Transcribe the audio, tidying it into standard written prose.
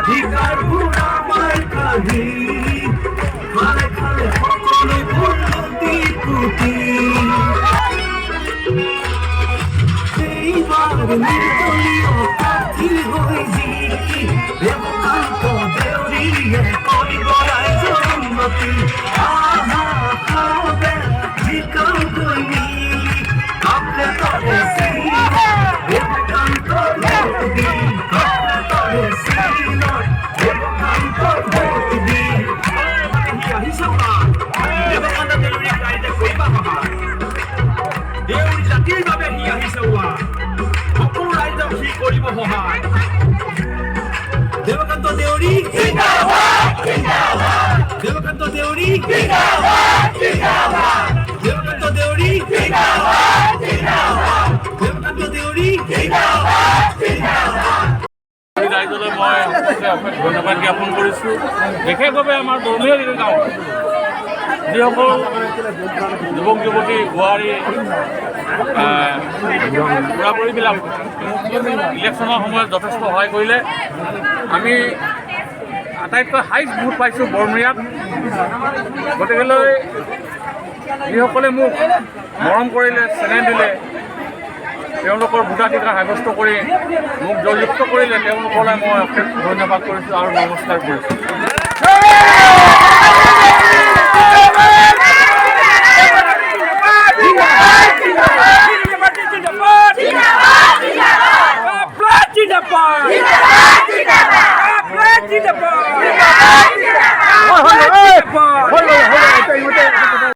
অধিকার বুড়া মার কাহি খালে খালে সকলে পড়ল দ্বিপুটি এইবার নির্দলীয় প্রার্থী হয়ে জিতি দেবকান্ত দেউরিয়ে করিব রাজ্য উন্নতি আহা খাবে জিকাও কইনি কাপড়ে তরে সিল দেবকান্ত দেউরি কাপড়ে তরে সিল দেবকান্ত দেউরি হিসাবা দেবকান্ত দেউরি গাইতে কইবা বাবা দেউৰী জাতিৰ বাবে সি আহিছে সকলো ৰাইজক সি কৰিব সহায় দেৱকান্ত দেউৰী দেৱকান্ত দেউৰী দেৱকান্ত দেউৰী দেৱকান্ত দেউৰী ৰাইজলৈ মই ধন্যবাদ জ্ঞাপন কৰিছোঁ বিশেষভাৱে আমাৰ দৰমীয়া গাঁও যিসকল যুৱক যুৱতী বোৱাৰী বুঢ়া বুঢ়ীবিলাক ইলেকশ্যনৰ সময়ত যথেষ্ট সহায় কৰিলে আমি আটাইতকৈ হাইষ্ট ভোট পাইছোঁ বৰমূৰীয়াত গতিকেলৈ যিসকলে মোক মৰম কৰিলে চেনেহ দিলে তেওঁলোকৰ ভোটাধিকাৰ সাব্যস্ত কৰি মোক জয়যুক্ত কৰিলে তেওঁলোকলৈ মই অশেষ ধন্যবাদ কৰিছোঁ আৰু নমস্কাৰ কৰিছোঁ Jindabaad!